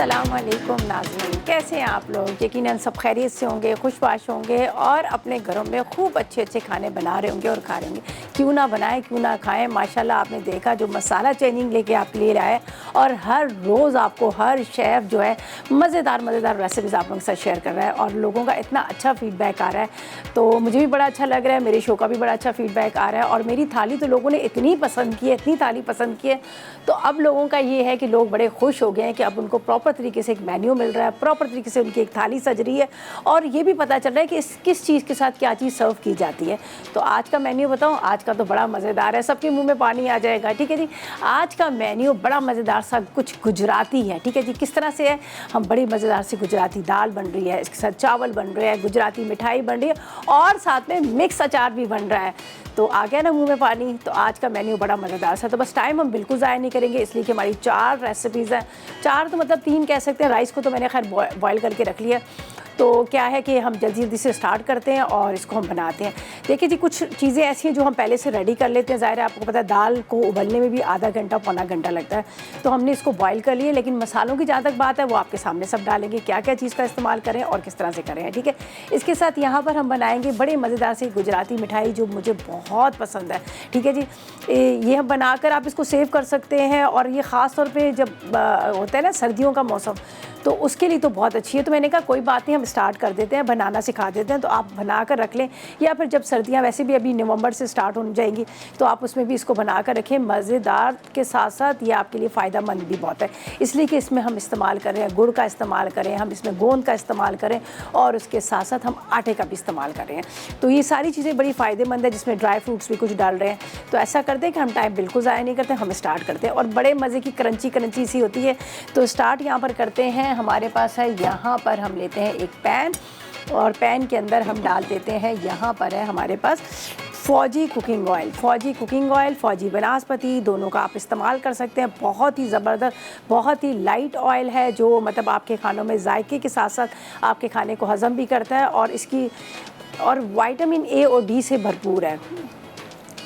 अस्सलामुअलैकुम नाज़रीन, कैसे हैं आप लोग। यकीनन सब खैरियत से होंगे, खुशबाश होंगे और अपने घरों में खूब अच्छे अच्छे खाने बना रहे होंगे और खा रहे होंगे। क्यों ना बनाएं, क्यों ना खाएं। माशाल्लाह आपने देखा जो मसाला चेंजिंग लेके आपके लिए आया है और हर रोज़ आपको हर शेफ़ जो है मज़ेदार रेसिपीज़ आप लोगों के साथ शेयर कर रहा है और लोगों का इतना अच्छा फ़ीडबैक आ रहा है। तो मुझे भी बड़ा अच्छा लग रहा है, मेरे शो का भी बड़ा अच्छा फ़ीडबैक आ रहा है और मेरी थाली तो लोगों ने इतनी पसंद की है, इतनी थाली पसंद की है। तो अब लोगों का ये है कि लोग बड़े खुश हो गए हैं कि अब उनको प्रॉपर तरीके से एक मेन्यू मिल रहा है, प्रॉपर तरीके से उनकी एक थाली सज रही है और ये भी पता चल रहा है कि किस चीज़ के साथ क्या चीज़ सर्व की जाती है। तो आज का मेन्यू बताऊँ, आज का तो बड़ा मज़ेदार है, सबके मुंह में पानी आ जाएगा। ठीक है जी, आज का मेन्यू बड़ा मज़ेदार सा कुछ गुजराती है। ठीक है जी, किस तरह से है, हम बड़ी मज़ेदार सी गुजराती दाल बन रही है, इसके साथ चावल बन रहे हैं, गुजराती मिठाई बन रही है और साथ में मिक्स अचार भी बन रहा है। तो आ गया ना मुंह में पानी। तो आज का मेन्यू बड़ा मज़ेदार सा। तो बस टाइम हम बिल्कुल ज़ाया नहीं करेंगे, इसलिए कि हमारी 4 रेसिपीज़ हैं। 4 तो मतलब 3 कह सकते हैं। राइस को तो मैंने खैर बॉयल करके रख लिया। तो क्या है कि हम जल्दी जल्दी से स्टार्ट करते हैं और इसको हम बनाते हैं। देखिए जी, कुछ चीज़ें ऐसी हैं जो हम पहले से रेडी कर लेते हैं। ज़ाहिर है आपको पता है दाल को उबलने में भी आधा घंटा पौना घंटा लगता है, तो हमने इसको बॉयल कर लिए। लेकिन मसालों की जहाँ तक बात है वो आपके सामने सब डालेंगे, क्या क्या चीज़ का इस्तेमाल करें और किस तरह से करें। ठीक है, इसके साथ यहाँ पर हम बनाएंगे बड़े मज़ेदार से गुजराती मिठाई जो मुझे बहुत पसंद है। ठीक है जी, ये हम बनाकर आप इसको सेव कर सकते हैं और ये ख़ास तौर पे जब होता है ना सर्दियों का मौसम, तो उसके लिए तो बहुत अच्छी है। तो मैंने कहा कोई बात नहीं, हम स्टार्ट कर देते हैं, बनाना सिखा देते हैं। तो आप बना कर रख लें या फिर जब सर्दियां वैसे भी अभी नवंबर से स्टार्ट हो जाएंगी तो आप उसमें भी इसको बना कर रखें। मज़ेदार के साथ साथ ये आपके लिए फ़ायदेमंद भी बहुत है, इसलिए कि इसमें हम इस्तेमाल कर रहे हैं गुड़ का इस्तेमाल करें, हम इसमें गोंद का इस्तेमाल करें और उसके साथ साथ हम आटे का भी इस्तेमाल कर रहे हैं। तो ये सारी चीज़ें बड़ी फ़ायदेमंद है, जिसमें ड्राई फ्रूट्स भी कुछ डाल रहे हैं। तो ऐसा करते हैं कि हम टाइम बिल्कुल ज़ाया नहीं करते, हम स्टार्ट करते हैं और बड़े मज़े की क्रंची क्रंची सी होती है। तो स्टार्ट यहाँ पर करते हैं। हमारे पास है, यहाँ पर हम लेते हैं एक पैन और पैन के अंदर हम डाल देते हैं, यहाँ पर है हमारे पास फौजी कुकिंग ऑयल। फौजी कुकिंग ऑयल, फौजी वनस्पति, दोनों का आप इस्तेमाल कर सकते हैं। बहुत ही ज़बरदस्त, बहुत ही लाइट ऑयल है जो मतलब आपके खानों में जायके के साथ साथ आपके खाने को हज़म भी करता है और इसकी और विटामिन ए और डी से भरपूर है।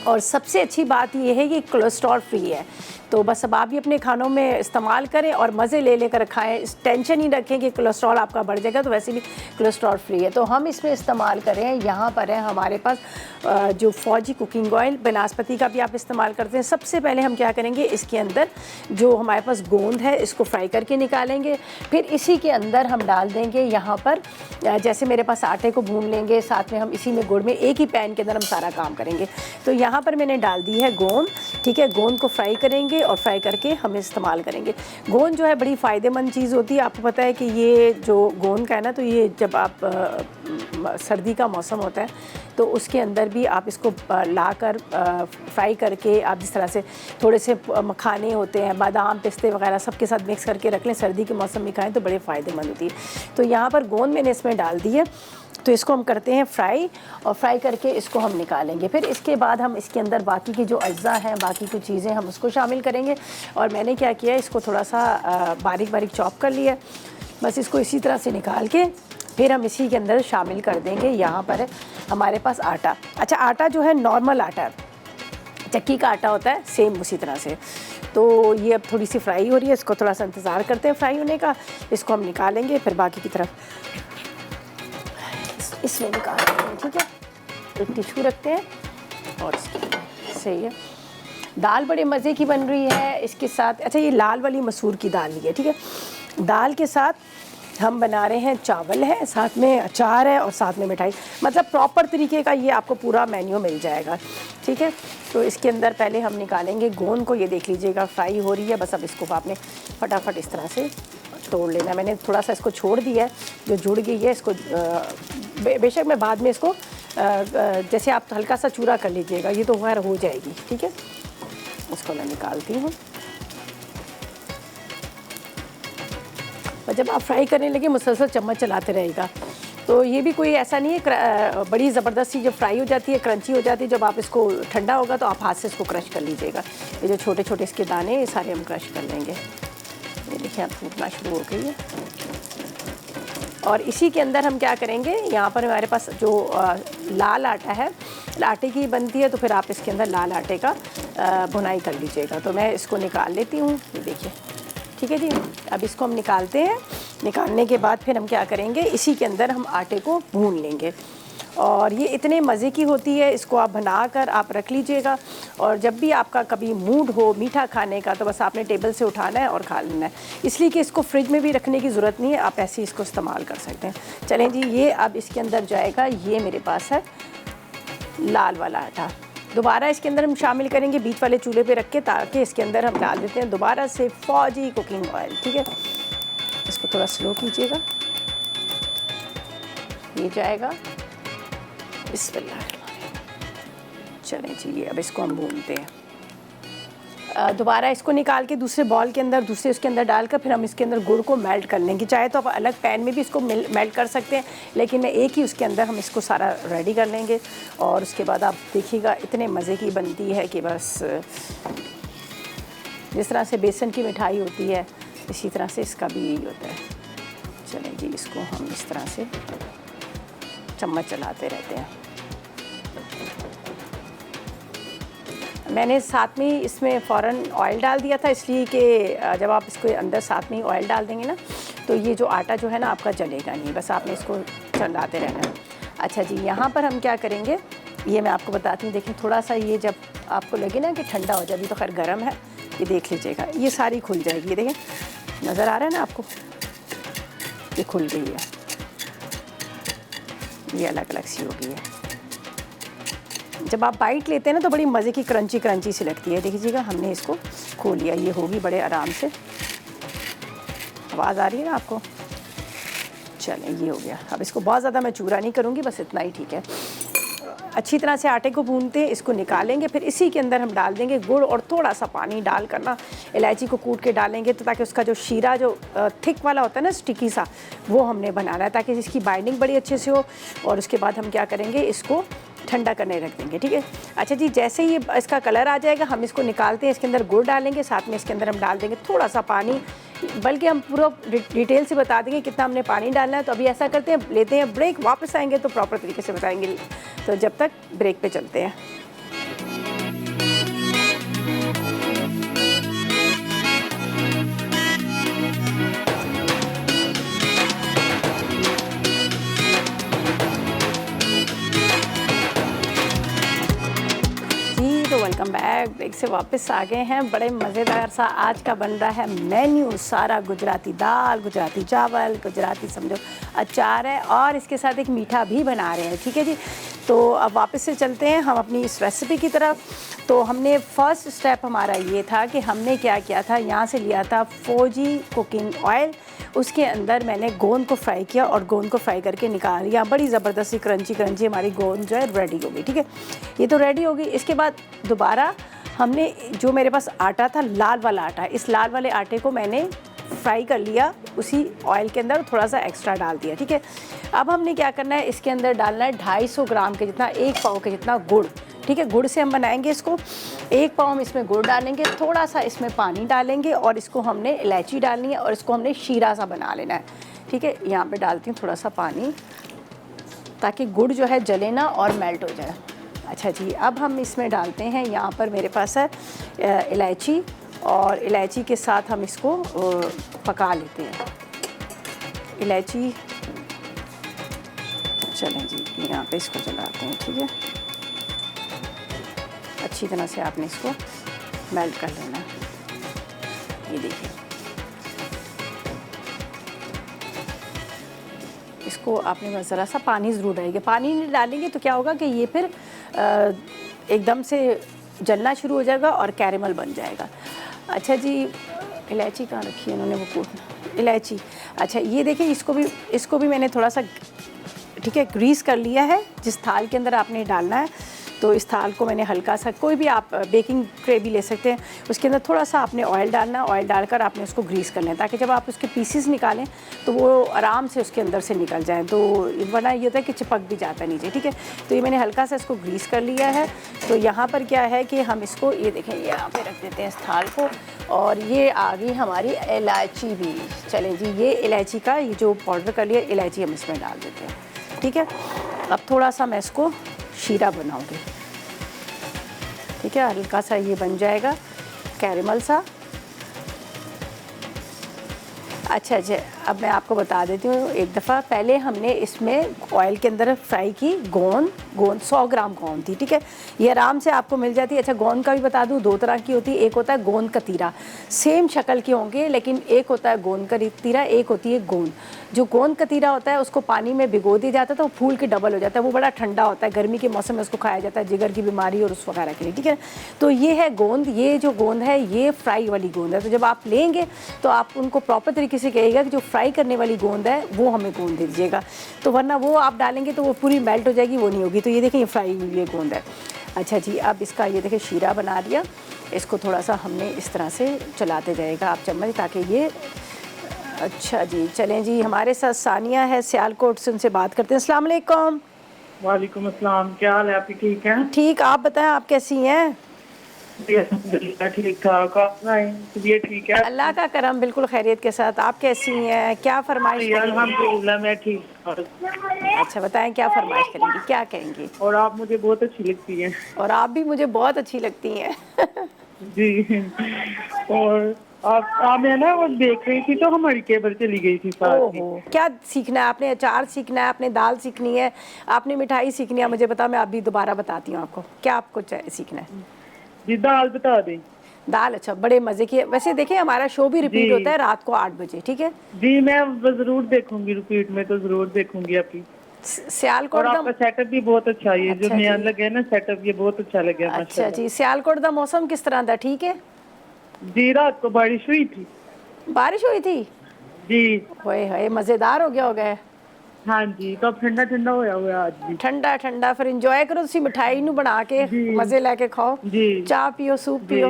और सबसे अच्छी बात यह है कि कोलेस्ट्रॉल फ्री है। तो बस अब आप भी अपने खानों में इस्तेमाल करें और मज़े ले लेकर खाएं। इस टेंशन ही रखें कि कोलेस्ट्रॉल आपका बढ़ जाएगा, तो वैसे भी कोलेस्ट्रॉल फ्री है। तो हम इसमें इस्तेमाल करें, यहाँ पर है हमारे पास जो फौजी कुकिंग ऑयल, वनस्पति का भी आप इस्तेमाल करते हैं। सबसे पहले हम क्या करेंगे, इसके अंदर जो हमारे पास गोंद है इसको फ्राई करके निकालेंगे। फिर इसी के अंदर हम डाल देंगे, यहाँ पर जैसे मेरे पास आटे को भून लेंगे, साथ में हम इसी में गुड़ में एक ही पैन के अंदर हम सारा काम करेंगे। तो यहाँ पर मैंने डाल दी है गोंद। ठीक है, गोंद को फ्राई करेंगे और फ्राई करके हम इस्तेमाल करेंगे। गोंद जो है बड़ी फ़ायदेमंद चीज़ होती है। आपको पता है कि ये जो गोंद का है ना, तो ये जब आप सर्दी का मौसम होता है तो उसके अंदर भी आप इसको लाकर फ्राई करके आप जिस तरह से थोड़े से मखाने होते हैं, बादाम पिस्ते वगैरह सबके साथ मिक्स करके रख लें, सर्दी के मौसम में खाएं तो बड़े फ़ायदेमंद होती है। तो यहाँ पर गोंद मैंने इसमें डाल दी है, तो इसको हम करते हैं फ्राई और फ्राई करके इसको हम निकालेंगे। फिर इसके बाद हम इसके अंदर बाकी की जो अज्जा हैं, बाकी कुछ चीज़ें हम उसको शामिल करेंगे। और मैंने क्या किया, इसको थोड़ा सा बारीक बारीक चॉप कर लिया। बस इसको इसी तरह से निकाल के फिर हम इसी के अंदर शामिल कर देंगे। यहाँ पर है हमारे पास आटा। अच्छा, आटा जो है नॉर्मल आटा, चक्की का आटा होता है, सेम उसी तरह से। तो ये अब थोड़ी सी फ्राई हो रही है, इसको थोड़ा सा इंतज़ार करते हैं फ्राई होने का। इसको हम निकालेंगे, फिर बाकी की तरफ इसमें निकाल देते हैं। ठीक है, एक टिश्यू रखते हैं और इसकी सही है। दाल बड़े मज़े की बन रही है इसके साथ। अच्छा, ये लाल वाली मसूर की दाल ली है। ठीक है, दाल के साथ हम बना रहे हैं, चावल है, साथ में अचार है और साथ में मिठाई। मतलब प्रॉपर तरीके का ये आपको पूरा मेन्यू मिल जाएगा। ठीक है, तो इसके अंदर पहले हम निकालेंगे गोंद को। ये देख लीजिएगा फ्राई हो रही है। बस अब इसको आपने फटाफट इस तरह से तोड़ लेना। मैंने थोड़ा सा इसको छोड़ दिया है, जो जुड़ गई है इसको बेशक मैं बाद में इसको जैसे आप हल्का सा चूरा कर लीजिएगा, ये तो खैर हो जाएगी। ठीक है, इसको मैं निकालती हूँ। और जब आप फ्राई करने लगे मुसलसल चम्मच चलाते रहेगा। तो ये भी कोई ऐसा नहीं है, बड़ी ज़बरदस्त सी जब फ्राई हो जाती है, क्रंची हो जाती है, जब आप इसको ठंडा होगा तो आप हाथ से इसको क्रश कर लीजिएगा। ये जो छोटे छोटे इसके दाने, ये सारे हम क्रश कर लेंगे। ये देखिए अब फूटना शुरू हो गई है। और इसी के अंदर हम क्या करेंगे, यहाँ पर हमारे पास जो लाल आटा है, आटे की बनती है, तो फिर आप इसके अंदर लाल आटे का भुनाई कर लीजिएगा। तो मैं इसको निकाल लेती हूँ। ये देखिए ठीक है जी। अब इसको हम निकालते हैं। निकालने के बाद फिर हम क्या करेंगे, इसी के अंदर हम आटे को भून लेंगे। और ये इतने मज़े की होती है, इसको आप बनाकर आप रख लीजिएगा। और जब भी आपका कभी मूड हो मीठा खाने का तो बस आपने टेबल से उठाना है और खा लेना है, इसलिए कि इसको फ्रिज में भी रखने की ज़रूरत नहीं है, आप ऐसे ही इसको इस्तेमाल कर सकते हैं। चलें जी, ये अब इसके अंदर जाएगा, ये मेरे पास है लाल वाला आटा। दोबारा इसके अंदर हम शामिल करेंगे बीच वाले चूल्हे पे रख के, ताकि इसके अंदर हम डाल देते हैं दोबारा से फौजी कुकिंग ऑयल। ठीक है, इसको थोड़ा स्लो कीजिएगा। ये जाएगा, बिस्मिल्लाह। चलें जी, ये अब इसको हम भूनते हैं। दोबारा इसको निकाल के दूसरे बॉल के अंदर, दूसरे उसके अंदर डालकर फिर हम इसके अंदर गुड़ को मेल्ट कर लेंगे। चाहे तो आप अलग पैन में भी इसको मेल्ट कर सकते हैं, लेकिन एक ही उसके अंदर हम इसको सारा रेडी कर लेंगे। और उसके बाद आप देखिएगा इतने मज़े की बनती है कि बस जिस तरह से बेसन की मिठाई होती है इसी तरह से इसका भी यही होता है। चलें जी, इसको हम इस तरह से चम्मच चलाते रहते हैं। मैंने साथ में इसमें फ़ौरन ऑयल डाल दिया था, इसलिए कि जब आप इसको अंदर साथ में ही ऑयल डाल देंगे ना तो ये जो आटा जो है ना आपका जलेगा नहीं, बस आपने इसको चलाते रहना है। अच्छा जी, यहाँ पर हम क्या करेंगे ये मैं आपको बताती हूँ। देखिए थोड़ा सा ये जब आपको लगे ना कि ठंडा हो जाए, अभी तो खैर गर्म है, ये देख लीजिएगा ये सारी खुल जाएगी। ये देखें, नज़र आ रहा है ना आपको, ये खुल गई है, ये अलग अलग सी हो गई है। जब आप बाइट लेते हैं ना तो बड़ी मज़े की क्रंची क्रंची सी लगती है। देखिएगा हमने इसको खोल लिया, ये होगी बड़े आराम से। आवाज़ आ रही है ना आपको? चलें, ये हो गया। अब इसको बहुत ज़्यादा मैं चूरा नहीं करूँगी, बस इतना ही ठीक है। अच्छी तरह से आटे को भूनते हैं, इसको निकालेंगे, फिर इसी के अंदर हम डाल देंगे गुड़ और थोड़ा सा पानी डाल कर ना इलायची को कूट के डालेंगे, तो ताकि उसका जो शीरा जो थिक वाला होता है ना, स्टिकी सा, वो हमने बनाना है ताकि इसकी बाइंडिंग बड़ी अच्छे से हो। और उसके बाद हम क्या करेंगे, इसको ठंडा करने रख देंगे। ठीक है। अच्छा जी, जैसे ही इसका कलर आ जाएगा हम इसको निकालते हैं, इसके अंदर गुड़ डालेंगे, साथ में इसके अंदर हम डाल देंगे थोड़ा सा पानी, बल्कि हम पूरा डिटेल से बता देंगे कितना हमने पानी डालना है। तो अभी ऐसा करते हैं, लेते हैं ब्रेक, वापस आएंगे तो प्रॉपर तरीके से बताएंगे। तो जब तक ब्रेक पे चलते हैं। Welcome back. ब्रेक से वापस आ गए हैं। बड़े मज़ेदार सा आज का बन रहा है मेन्यू, सारा गुजराती दाल, गुजराती चावल, गुजराती समझो अचार है, और इसके साथ एक मीठा भी बना रहे हैं। ठीक है जी, तो अब वापस से चलते हैं हम अपनी इस रेसिपी की तरफ। तो हमने फर्स्ट स्टेप हमारा ये था कि हमने क्या किया था, यहाँ से लिया था फौजी कुकिंग ऑयल, उसके अंदर मैंने गोंद को फ्राई किया और गोंद को फ्राई करके निकाल लिया। बड़ी ज़बरदस्ती क्रंची क्रंची हमारी गोंद जो है रेडी हो गई। ठीक है, ये तो रेडी हो गई। इसके बाद दोबारा हमने जो मेरे पास आटा था, लाल वाला आटा, इस लाल वाले आटे को मैंने फ्राई कर लिया उसी ऑयल के अंदर, थोड़ा सा एक्स्ट्रा डाल दिया। ठीक है, अब हमने क्या करना है, इसके अंदर डालना है 250 ग्राम के जितना, 1 पाव के जितना गुड़। ठीक है, गुड़ से हम बनाएंगे इसको। 1 पाव हम इसमें गुड़ डालेंगे, थोड़ा सा इसमें पानी डालेंगे और इसको हमने इलायची डालनी है और इसको हमने शीरा सा बना लेना है। ठीक है, यहाँ पे डालती हूँ थोड़ा सा पानी ताकि गुड़ जो है जले ना और मेल्ट हो जाए। अच्छा जी, अब हम इसमें डालते हैं, यहाँ पर मेरे पास है इलायची, और इलायची के साथ हम इसको पका लेते हैं। इलायची, चलें जी, यहाँ पे इसको जलाते हैं। ठीक है, अच्छी तरह से आपने इसको मेल्ट कर लेना है। ये देखिए, इसको आपने बस ज़रा सा पानी ज़रूर डालेंगे। पानी नहीं डालेंगे तो क्या होगा कि ये फिर एकदम से जलना शुरू हो जाएगा और कैरेमल बन जाएगा। अच्छा जी, इलायची कहाँ रखी है इन्होंने, वो कूटना इलायची। अच्छा, ये देखिए, इसको भी मैंने थोड़ा सा, ठीक है, ग्रीस कर लिया है। जिस थाल के अंदर आपने डालना है, तो इस थाल को मैंने हल्का सा, कोई भी आप बेकिंग ट्रे भी ले सकते हैं, उसके अंदर थोड़ा सा आपने ऑयल डालना, ऑयल डालकर आपने उसको ग्रीस कर लें ताकि जब आप उसके पीसेस निकालें तो वो आराम से उसके अंदर से निकल जाए। तो वरना ये होता है कि चिपक भी जाता है नीचे। ठीक है, तो ये मैंने हल्का सा इसको ग्रीस कर लिया है। तो यहाँ पर क्या है कि हम इसको, ये देखें, यहाँ पर रख देते हैं इस थाल को, और ये आ गई हमारी इलायची भी। चलें जी, ये इलायची का ये जो पाउडर कर लिया इलायची हम इसमें डाल देते हैं। ठीक है, अब थोड़ा सा मैं इसको शीरा बनाऊंगी। ठीक है, हल्का सा ये बन जाएगा कैरेमल सा। अच्छा अच्छा, अब मैं आपको बता देती हूँ एक दफ़ा। पहले हमने इसमें ऑयल के अंदर फ्राई की गोंद 100 ग्राम गोंद थी, ठीक है, ये आराम से आपको मिल जाती है। अच्छा, गोंद का भी बता दूँ, दो तरह की होती है, एक होता है गोंद कतीरा, सेम शक्ल के होंगे लेकिन एक होता है गोंद कतीरा, एक होती है गोंद। जो गोंद कतीरा होता है उसको पानी में भिगो दिया जाता है तो वो फूल के डबल हो जाता है, वो बड़ा ठंडा होता है, गर्मी के मौसम में उसको खाया जाता है जिगर की बीमारी और उस वगैरह के लिए, ठीक है। तो ये है गोंद, ये जो गोंद है ये फ्राई वाली गोंद है। तो जब आप लेंगे तो आप उनको प्रॉपर तरीके से कहिएगा कि जो फ्राई करने वाली गोंद है वो हमें गोंद दे दीजिएगा, तो वरना वो आप डालेंगे तो वो पूरी मेल्ट हो जाएगी, वो नहीं होगी। तो ये देखिए, ये फ्राई हुई ये गोंद है। अच्छा जी, अब इसका ये देखिए शीरा बना दिया, इसको थोड़ा सा हमने इस तरह से चलाते जाएगा आप चम्मच, ताकि ये, अच्छा जी चलें जी, हमारे साथ सानिया है सियालकोट से, उनसे बात करते हैं। अस्सलाम वालेकुम। वालेकुम अस्सलाम, क्या हाल है आपकी? ठीक है? ठीक, आप बताएं आप कैसी हैं? ठीक ठाक। आप ये ठीक है? अल्लाह का करम, बिल्कुल खैरियत के साथ। आप कैसी हैं, क्या फरमाइश करेंगी? अल्हम्दुलिल्लाह मैं ठीक हूँ। अच्छा बताएं, क्या फरमाइश करेंगी, क्या कहेंगी? और आप मुझे बहुत अच्छी लगती हैं। और आप भी मुझे बहुत अच्छी लगती हैं। जी। और आप मैं ना वो देख रही थी तो हमारी केबल चली गई थी साथ ही। ओहो, क्या सीखना है आपने? अचार सीखना है आपने, दाल सीखनी है आपने, मिठाई सीखनी है? मुझे बताओ, मैं अभी दोबारा बताती हूँ आपको क्या आपको सीखना है। जी दाल बता दें। दाल, अच्छा, बड़े मज़े की। वैसे देखिए, हमारा शो भी रिपीट होता है रात को 8 बजे, ठीक है जी। मैं जरूर देखूंगी, रिपीट में तो जरूर देखूंगी आपकी। सियालकोट और आपका सेटअप भी बहुत अच्छा है, ये जो अच्छा नया जी, लगे ना सेटअप, ये बहुत अच्छा लगे अच्छा माशाल्लाह। जी। सियालकोट का मौसम किस तरह था? ठीक है। जी रात को बारिश हुई थी। बारिश हुई थी? जी होए होए, मज़ेदार हो गया होगा। हाँ जी, तो अब ठंडा ठंडा होया हुआ आज भी। ठंडा ठंडा फिर इंजॉय करो, तुसी मिठाई नू बना के जी मज़े लेके खाओ, जी चाह पियो, सूप जी। पियो।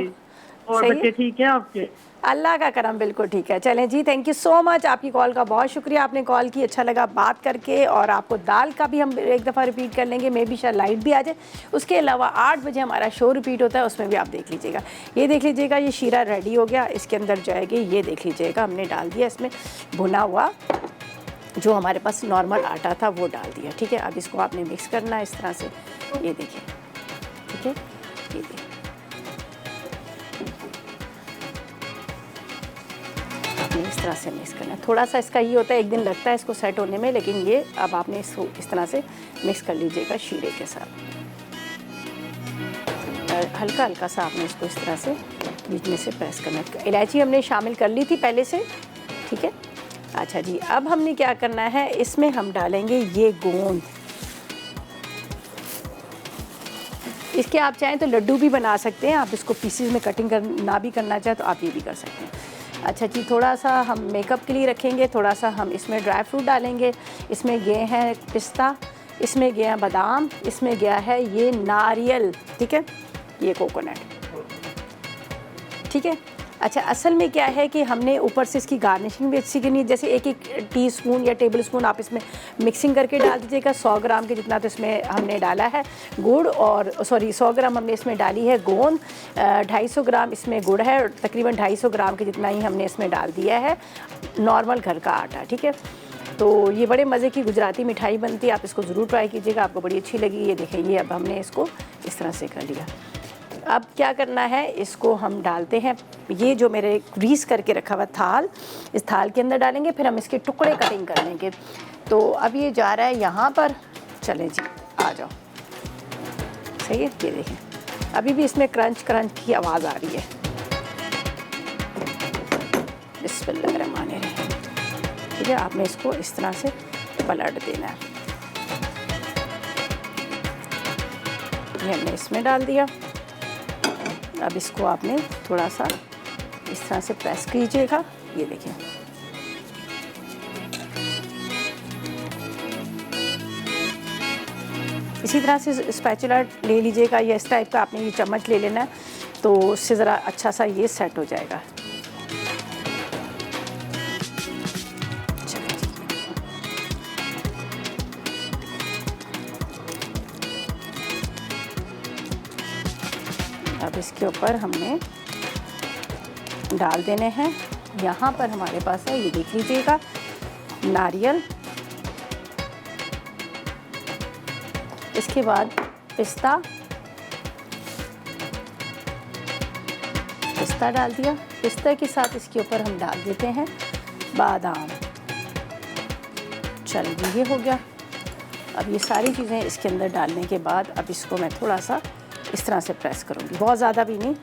और सही बच्चे है, ठीक है आपके? अल्लाह का करम, बिल्कुल ठीक है। चलें जी, थैंक यू सो मच, आपकी कॉल का बहुत शुक्रिया, आपने कॉल की, अच्छा लगा बात करके। और आपको दाल का भी हम एक दफ़ा रिपीट कर लेंगे, मे भी शायद लाइट भी आ जाए। उसके अलावा 8 बजे हमारा शो रिपीट होता है, उसमें भी आप देख लीजिएगा। ये देख लीजिएगा, ये शीरा रेडी हो गया, इसके अंदर जाएगी, ये देख लीजिएगा हमने डाल दिया इसमें भुना हुआ जो हमारे पास नॉर्मल आटा था वो डाल दिया, ठीक है। अब इसको आपने मिक्स करना है इस तरह से, ये देखिए, ठीक है, ये देखिए, आपने इस तरह से मिक्स करना है। थोड़ा सा इसका ये होता है, एक दिन लगता है इसको सेट होने में, लेकिन ये अब आपने इसको इस तरह से मिक्स कर लीजिएगा शीरे के साथ। हल्का हल्का सा आपने इसको इस तरह से बीच में से प्रेस करना है। इलायची हमने शामिल कर ली थी पहले से, ठीक है। अच्छा जी, अब हमने क्या करना है, इसमें हम डालेंगे ये गोंद। इसके आप चाहें तो लड्डू भी बना सकते हैं, आप इसको पीसेस में कटिंग ना भी करना चाहें तो आप ये भी कर सकते हैं। अच्छा जी, थोड़ा सा हम मेकअप के लिए रखेंगे, थोड़ा सा हम इसमें ड्राई फ्रूट डालेंगे। इसमें गए हैं पिस्ता, इसमें गया है बादाम, इसमें गया है ये नारियल, ठीक है, ये कोकोनट, ठीक है। अच्छा, असल में क्या है कि हमने ऊपर से इसकी गार्निशिंग भी अच्छी करनी है, जैसे एक एक टीस्पून या टेबल स्पून आप इसमें मिक्सिंग करके डाल दीजिएगा। 100 ग्राम के जितना तो इसमें हमने डाला है गुड़, और सॉरी 100 ग्राम हमने इसमें डाली है गोंद, 250 ग्राम इसमें गुड़ है, और तकरीबन 250 ग्राम के जितना ही हमने इसमें डाल दिया है नॉर्मल घर का आटा, ठीक है। तो ये बड़े मज़े की गुजराती मिठाई बनती है, आप इसको ज़रूर ट्राई कीजिएगा, आपको बड़ी अच्छी लगी। ये देखें, ये अब हमने इसको इस तरह से कर लिया। अब क्या करना है, इसको हम डालते हैं, ये जो मेरे ग्रीस करके रखा हुआ थाल, इस थाल के अंदर डालेंगे, फिर हम इसके टुकड़े कटिंग कर लेंगे। तो अब ये जा रहा है यहाँ पर, चलें जी आ जाओ, सही है। ये देखें, अभी भी इसमें क्रंच क्रंच की आवाज़ आ रही है। बिस्मिल्लाहिर्रहमानिर्रहीम, ठीक है। आपने इसको इस तरह से पलट देना है, ये हमने इसमें डाल दिया। अब इसको आपने थोड़ा सा इस तरह से प्रेस कीजिएगा, ये देखिए, इसी तरह से स्पैचुला ले लीजिएगा, या इस टाइप का आपने ये चम्मच ले लेना है, तो उससे ज़रा अच्छा सा ये सेट हो जाएगा। अब इसके ऊपर हमने डाल देने हैं, यहाँ पर हमारे पास है, ये देख लीजिएगा, नारियल, इसके बाद पिस्ता, पिस्ता डाल दिया। पिस्ता के साथ इसके ऊपर हम डाल देते हैं बादाम। चल ये हो गया। अब ये सारी चीज़ें इसके अंदर डालने के बाद अब इसको मैं थोड़ा सा इस तरह से प्रेस करूँगी, बहुत ज़्यादा भी नहीं।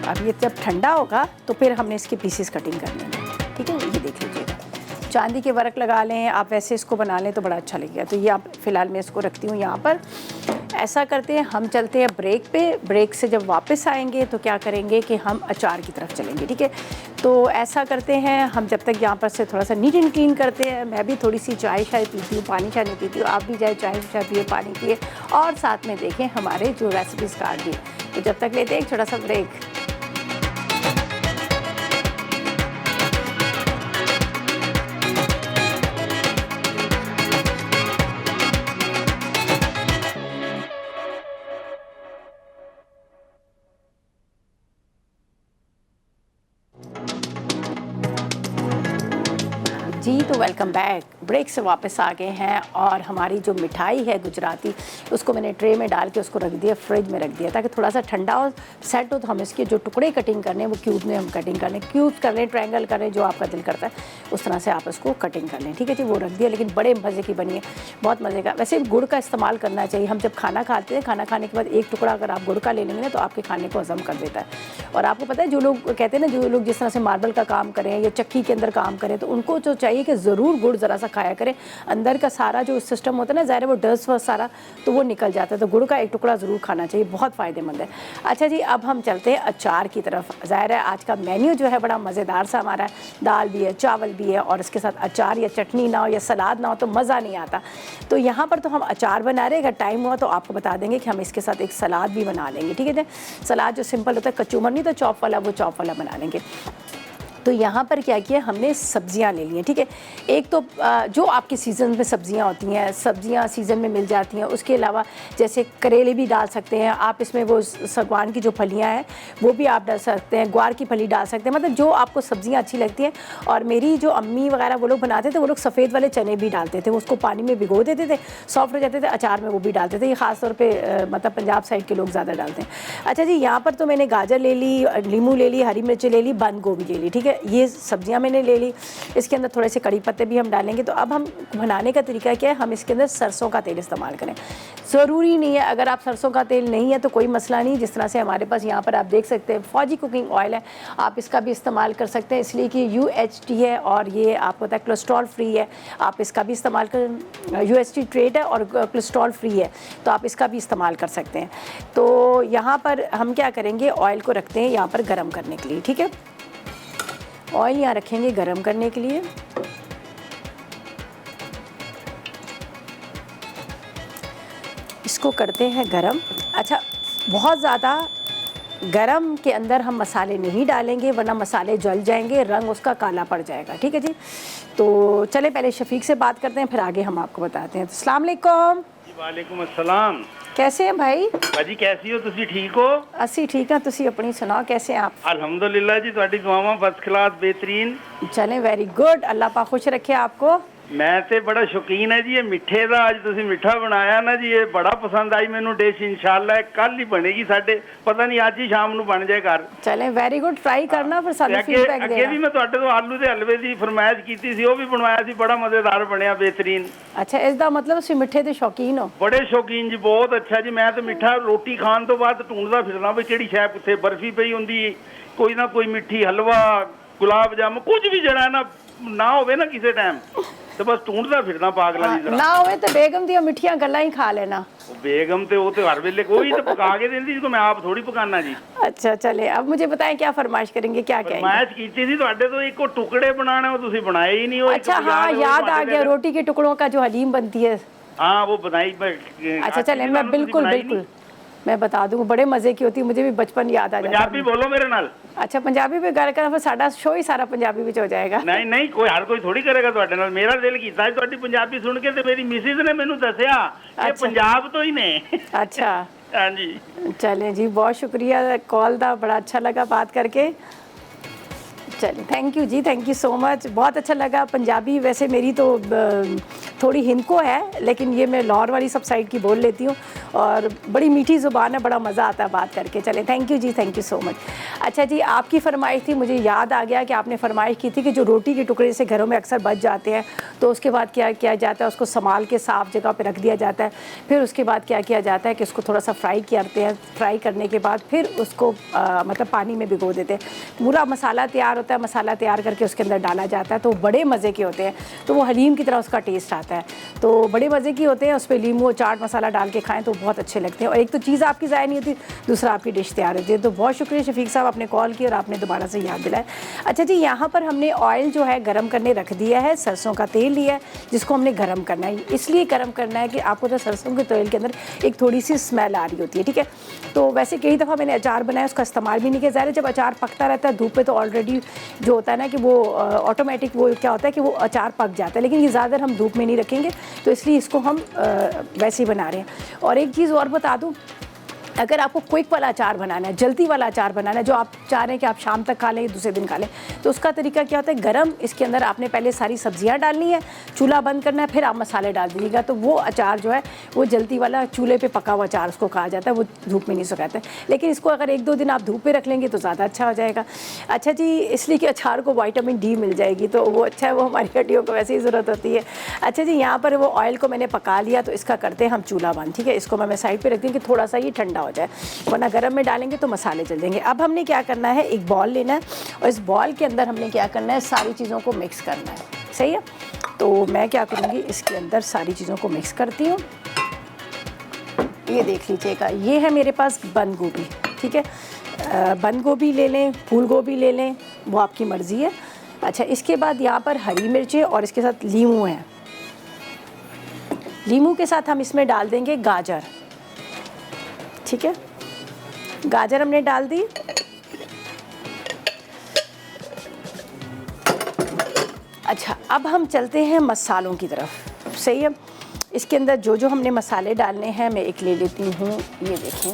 अब ये जब ठंडा होगा तो फिर हमने इसके पीसेस कटिंग करने हैं, ठीक है। ये देख लीजिएगा, चांदी के वर्क लगा लें आप, वैसे इसको बना लें तो बड़ा अच्छा लगेगा। तो ये आप फ़िलहाल मैं इसको रखती हूँ यहाँ पर। ऐसा करते हैं, हम चलते हैं ब्रेक पे। ब्रेक से जब वापस आएंगे तो क्या करेंगे कि हम अचार की तरफ चलेंगे, ठीक है। तो ऐसा करते हैं, हम जब तक यहाँ पर से थोड़ा सा नीट एंड क्लीन करते हैं। मैं भी थोड़ी सी चाय शाय पीती हूँ, पानी चाय नहीं पीती हूँ। आप भी चाहे चाय शाय पिए, पानी पिए, और साथ में देखें हमारे जो रेसिपीज़ कार्ड भी। तो जब तक लेते हैं एक छोटा सा ब्रेक। जी तो वेलकम बैक। ब्रेक से वापस आ गए हैं और हमारी जो मिठाई है गुजराती, उसको मैंने ट्रे में डाल के उसको रख दिया, फ्रिज में रख दिया ताकि थोड़ा सा ठंडा हो, सेट हो। तो हम इसके जो टुकड़े कटिंग करने हैं वो क्यूब में हम कटिंग कर लें, क्यूब कर लें, ट्रायंगल कर लें, जो आपका दिल करता है उस तरह से आप उसको कटिंग कर लें, ठीक है जी। वो रख दिया, लेकिन बड़े मज़े की बनी है, बहुत मज़े का। वैसे गुड़ का इस्तेमाल करना चाहिए। हम जब खाना खाते हैं, खाना खाने के बाद एक टुकड़ा अगर आप गुड़ का ले लेंगे ना तो आपके खाने को हज़म कर देता है। और आपको पता है, जो लोग कहते हैं ना, जो लोग जिस तरह से मार्बल का काम करें या चक्की के अंदर काम करें, तो उनको जो चाहिए कि ज़रूर गुड़ ज़रा सा खाया करें। अंदर का सारा जो सिस्टम होता है ना, ज़ाहिर है वो डस्ट व सारा तो वो निकल जाता है। तो गुड़ का एक टुकड़ा ज़रूर खाना चाहिए, बहुत फ़ायदेमंद है। अच्छा जी, अब हम चलते हैं अचार की तरफ। ज़ाहिर है आज का मेन्यू जो है बड़ा मज़ेदार सा हमारा है। दाल भी है, चावल भी है, और इसके साथ अचार या चटनी ना हो या सलाद ना हो तो मज़ा नहीं आता। तो यहाँ पर तो हम अचार बना रहे हैं। अगर टाइम हुआ तो आपको बता देंगे कि हम इसके साथ एक सलाद भी बना लेंगे, ठीक है। सलाद जो सिंपल होता है, कचूमर नहीं तो चॉप वाला, वो चॉप वाला बना लेंगे। तो यहाँ पर क्या किया हमने, सब्जियाँ ले ली हैं, ठीक है। एक तो जो आपके सीज़न में सब्जियाँ होती हैं, सब्जियाँ सीज़न में मिल जाती हैं। उसके अलावा जैसे करेले भी डाल सकते हैं आप इसमें, वो सागवान की जो फलियाँ हैं वो भी आप डाल सकते हैं, ग्वार की फली डाल सकते हैं, मतलब जो आपको सब्जियाँ अच्छी लगती हैं। और मेरी जो अम्मी वगैरह वो लोग बनाते थे, वो लोग सफ़ेद वाले चने भी डालते थे, उसको पानी में भिगो देते थे, सॉफ्ट हो जाते थे, अचार में वो भी डालते थे। ये ख़ास तौर पर मतलब पंजाब साइड के लोग ज़्यादा डालते हैं। अच्छा जी, यहाँ पर तो मैंने गाजर ले ली, नींबू ले ली, हरी मिर्च ले ली, बंद गोभी ले ली, ठीक है। ये सब्जियां मैंने ले ली। इसके अंदर थोड़े से कड़ी पत्ते भी हम डालेंगे। तो अब हम बनाने का तरीका क्या है, हम इसके अंदर सरसों का तेल इस्तेमाल करें। ज़रूरी नहीं है, अगर आप सरसों का तेल नहीं है तो कोई मसला नहीं। जिस तरह से हमारे पास यहाँ पर आप देख सकते हैं फौजी कुकिंग ऑयल है, आप इसका भी इस्तेमाल कर सकते हैं, इसलिए कि UHT है और ये आपको पता है कोलेस्ट्रॉल फ्री है। आप इसका भी इस्तेमाल कर, UHT ट्रेड है और कोलेस्ट्रॉल फ्री है, तो आप इसका भी इस्तेमाल कर सकते हैं। तो यहाँ पर हम क्या करेंगे, ऑयल को रखते हैं यहाँ पर गर्म करने के लिए, ठीक है। ऑयल यहाँ रखेंगे गरम करने के लिए। इसको करते हैं गरम। अच्छा, बहुत ज़्यादा गरम के अंदर हम मसाले नहीं डालेंगे, वरना मसाले जल जाएंगे, रंग उसका काला पड़ जाएगा, ठीक है जी। तो चले पहले शफीक से बात करते हैं, फिर आगे हम आपको बताते हैं। तो अस्सलाम वालेकुम। वालेकुम अस्सलाम। कैसे हैं भाई? भाजी कैसी हो, तुसी ठीक हो? ਅਸੀਂ ठीक है, तुसी अपनी सुनाओ, कैसे हैं आप? अल्हम्दुलिल्लाह जी, ਤੁਹਾਡੀ ਦੁਆਵਾਂ फर्स्ट क्लास बेहतरीन। चलें, वेरी गुड, अल्लाह पाक खुश रखे आपको। मैं ते बड़ा शौकीन है जी ये मिठे ਦਾ। ਅੱਜ ਤੁਸੀਂ ਮਿੱਠਾ ਬਣਾਇਆ ਨਾ ਜੀ, ਇਹ ਬੜਾ ਪਸੰਦ ਆਈ ਮੈਨੂੰ ਡਿਸ਼। इंशाल्लाह ਕੱਲ ਹੀ ਬਣेगी ਸਾਡੇ, ਪਤਾ ਨਹੀਂ ਅੱਜ ਹੀ ਸ਼ਾਮ ਨੂੰ ਬਣ ਜਾਏ ਘਰ। चलें, वेरी गुड, ट्राई करना फिर सानू फीडबैक देना। ਅੱਗੇ ਵੀ ਮੈਂ ਤੁਹਾਡੇ ਤੋਂ ਆਲੂ ਦੇ ਹਲਵੇ ਦੀ ਫਰਮਾਇਸ਼ ਕੀਤੀ ਸੀ, ਉਹ ਵੀ ਬਣਵਾਇਆ ਸੀ, ਬੜਾ ਮਜ਼ੇਦਾਰ ਬਣਿਆ, बेहतरीन। अच्छा, इसका मतलब ਤੁਸੀਂ ਮਿੱਠੇ ਦੇ ਸ਼ੌਕੀਨ ਹੋ? ਬੜੇ ਸ਼ੌਕੀਨ ਜੀ, ਬਹੁਤ ਅੱਛਾ ਜੀ। ਮੈਂ ਤਾਂ ਮਿੱਠਾ ਰੋਟੀ ਖਾਣ ਤੋਂ ਬਾਅਦ ਢੂੰਡਦਾ ਫਿਰਦਾ ਵੀ ਕਿਹੜੀ ਸ਼ੈ ਕਿੱਥੇ ਬਰਫੀ ਪਈ ਹੁੰਦੀ, ਕੋਈ ਨਾ ਕੋਈ ਮਿੱਠੀ ਹਲਵਾ, ਗੁਲਾਬ ਜਾਮ, ਕੁਝ ਵੀ ਜਿਹੜਾ ਨਾ ਹੋਵੇ ਨਾ ਕਿਸੇ ਟਾਈਮ, ਤੇ ਬਸ ਢੂੰਡਦਾ ਫਿਰਦਾ ਪਾਗਲਾਂ ਦੀ ਤਰ੍ਹਾਂ। ਨਾ ਹੋਵੇ ਤੇ ਬੇਗਮ ਦੀਆਂ ਮਿੱਠੀਆਂ ਗੱਲਾਂ ਹੀ ਖਾ ਲੈਣਾ। बेगम ते वो तो हर वेले कोई तो पका के देंदी, जिसको मैं आप थोड़ी पकाना जी। अच्छा, चले अब मुझे बताएं क्या फरमाइश करेंगे, क्या कहेंगे? फरमाइश कीती थी ਤੁਹਾਡੇ ਤੋਂ, ਇੱਕੋ ਟੁਕੜੇ बनाने हो, ਤੁਸੀਂ बनाए ही नहीं हो। अच्छा हाँ, याद आ गया, रोटी के टुकड़ों का जो हलीम बनती है। हाँ, वो बनाई। अच्छा चले, मैं बिल्कुल बिल्कुल मैं बता दूँ, बड़े मज़े की होती है, मुझे भी बचपन याद आ जाता है। पंजाबी बोलो मेरे नाल। अच्छा, पंजाबी में गल कर, फिर साडा शो ही सारा पंजाबी में हो जाएगा। नहीं नहीं, कोई हर कोई थोड़ी करेगा ਤੁਹਾਡੇ ਨਾਲ। मेरा दिल कीता ਤੁਹਾਡੀ पंजाबी सुन के, ਤੇ मेरी मिसिस ने ਮੈਨੂੰ ਦੱਸਿਆ ਕਿ पंजाब तो ही ने। अच्छा हाँ जी, चलें जी, बहुत शुक्रिया कॉल का, बड़ा अच्छा लगा बात करके। चलिए, thank you ji, thank you so much, बहुत अच्छा लगा। पंजाबी वैसे मेरी तो थोड़ी हिंदको है, लेकिन ये मैं लाहौर वाली सब साइड की बोल लेती हूँ और बड़ी मीठी ज़ुबान है, बड़ा मज़ा आता है बात करके। चले, thank you ji, thank you so much. अच्छा जी, आपकी फरमाइश थी, मुझे याद आ गया कि आपने फरमाइश की थी कि जो रोटी के टुकड़े से घरों में अक्सर बच जाते हैं, तो उसके बाद क्या किया जाता है, उसको संभाल के साफ़ जगह पर रख दिया जाता है। फिर उसके बाद क्या किया जाता है कि उसको थोड़ा सा फ्राई करते हैं, फ्राई करने के बाद फिर उसको मतलब पानी में भिगो देते हैं। पूरा मसाला तैयार होता है, मसाला तैयार करके उसके अंदर डाला जाता है, तो बड़े मज़े के होते हैं। तो वो हलीम की तरह उसका टेस्ट आता है, तो बड़े मज़े की होते हैं। उस पर लीमू और चाट मसाला डाल के खाएं तो बहुत अच्छे लगते हैं। और एक तो चीज़ आपकी ज़ाया नहीं होती, दूसरा आपकी डिश तैयार होती है। तो बहुत शुक्रिया शफीक साहब, आपने कॉल की और आपने दोबारा से याद दिलाया। अच्छा जी, यहाँ पर हमने ऑयल जो है गर्म करने रख दिया है, सरसों का तेल लिया है जिसको हमने गर्म करना है। इसलिए गर्म करना है कि आपको तो सरसों के तेल के अंदर एक थोड़ी सी स्मेल आ रही होती है, ठीक है। तो वैसे कई दफ़ा मैंने अचार बनाया, उसका इस्तेमाल भी नहीं किया। ज़ाहिर है जब अचार पकता रहता है धूप पे, तो ऑलरेडी जो होता है ना कि वो ऑटोमेटिक वो क्या होता है कि वो अचार पक जाता है। लेकिन ये ज़्यादा हम धूप में नहीं रखेंगे, तो इसलिए इसको हम वैसे ही बना रहे हैं। और एक चीज़ और बता दूँ, अगर आपको क्विक वाला अचार बनाना है, जल्दी वाला अचार बनाना है, जो आप चाह रहे हैं कि आप शाम तक खा लें, दूसरे दिन खा लें, तो उसका तरीका क्या होता है, गरम इसके अंदर आपने पहले सारी सब्जियां डालनी है, चूल्हा बंद करना है, फिर आप मसाले डाल दीजिएगा। तो वो अचार जो है वो जल्दी वाला चूल्हे पे पका हुआ अचार उसको कहा जाता है, वो धूप में नहीं सुखाते। लेकिन इसको अगर 1-2 दिन आप धूप पे रख लेंगे तो ज़्यादा अच्छा हो जाएगा। अच्छा जी, इसलिए कि अचार को विटामिन डी मिल जाएगी, तो वो अच्छा है, वो हमारी हड्डियों को वैसे ही ज़रूरत होती है। अच्छा जी, यहाँ पर वो ऑयल को मैंने पका लिया, तो इसका करते हैं हम चूल्हा बंद, ठीक है। इसको मैं साइड पर रख दूँ कि थोड़ा सा ये ठंडा हो जाए, वरना गरम में डालेंगे तो मसाले जल जाएंगे। अब हमने क्या करना है, एक बॉल लेना है और इस बॉल के अंदर हमने क्या करना है, सारी चीज़ों को मिक्स करना है, सही है। तो मैं क्या करूँगी, इसके अंदर सारी चीज़ों को मिक्स करती हूँ। ये देख लीजिएगा, ये है मेरे पास बंद गोभी, ठीक है। बंद गोभी ले लें, फूल गोभी ले लें, वो आपकी मर्ज़ी है। अच्छा, इसके बाद यहाँ पर हरी मिर्चें और इसके साथ लीमू है। लीमू के साथ हम इसमें डाल देंगे गाजर, ठीक है। गाजर हमने डाल दी। अच्छा, अब हम चलते हैं मसालों की तरफ, सही है। इसके अंदर जो जो हमने मसाले डालने हैं, मैं एक ले लेती हूँ, ये देखें,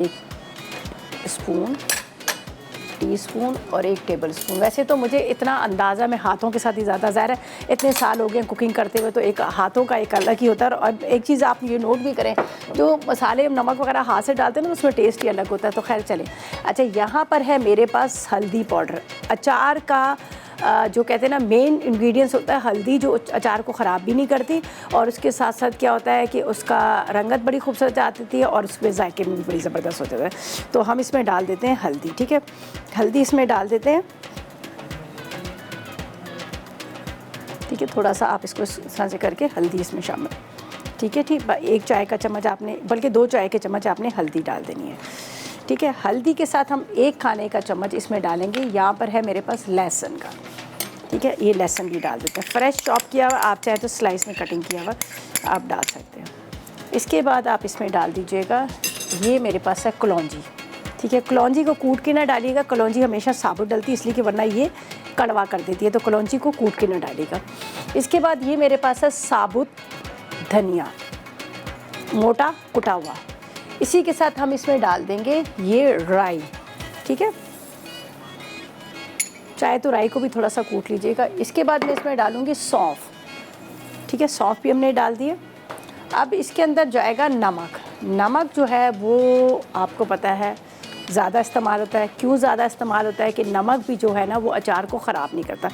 1 स्पून, टीस्पून और 1 टेबल स्पून। वैसे तो मुझे इतना अंदाज़ा, मैं हाथों के साथ ही ज़्यादा, ज़ाहिर है इतने साल हो गए कुकिंग करते हुए, तो एक हाथों का एक अलग ही होता है। और एक चीज़ आप ये नोट भी करें, जो मसाले नमक वगैरह हाथ से डालते हैं ना, उसमें टेस्ट ही अलग होता है। तो खैर चले। अच्छा, यहाँ पर है मेरे पास हल्दी पाउडर। अचार का जो कहते हैं ना मेन इंग्रेडिएंट्स होता है हल्दी, जो अचार को ख़राब भी नहीं करती, और उसके साथ साथ क्या होता है कि उसका रंगत बड़ी खूबसूरत आती है और उसमें जायके में भी बड़ी ज़बरदस्त हो जाता है। तो हम इसमें डाल देते हैं हल्दी, ठीक है। हल्दी इसमें डाल देते हैं, ठीक है। थोड़ा सा आप इसको इस तरह से करके हल्दी इसमें शामिल, ठीक है, ठीक। 1 चाय का चम्मच आपने, बल्कि 2 चाय के चम्मच आपने हल्दी डाल देनी है, ठीक है। हल्दी के साथ हम 1 खाने का चम्मच इसमें डालेंगे। यहाँ पर है मेरे पास लहसुन का, ठीक है, ये लहसुन भी डाल देते हैं, फ्रेश चॉप किया हुआ। आप चाहे तो स्लाइस में कटिंग किया हुआ आप डाल सकते हैं। इसके बाद आप इसमें डाल दीजिएगा, ये मेरे पास है कलौंजी, ठीक है। कलौंजी को कूट के ना डालिएगा, कलौंजी हमेशा साबुत डलती है, इसलिए कि वरना ये कड़वा कर देती है, तो कलौंजी को कूट के ना डालिएगा। इसके बाद ये मेरे पास है साबुत धनिया, मोटा कुटा हुआ। इसी के साथ हम इसमें डाल देंगे ये राई, ठीक है। चाहे तो राई को भी थोड़ा सा कूट लीजिएगा। इसके बाद मैं इसमें डालूँगी सौंफ, ठीक है। सौंफ भी हमने डाल दिए। अब इसके अंदर जाएगा नमक। नमक जो है वो आपको पता है ज़्यादा इस्तेमाल होता है। क्यों ज़्यादा इस्तेमाल होता है कि नमक भी जो है ना वो अचार को ख़राब नहीं करता।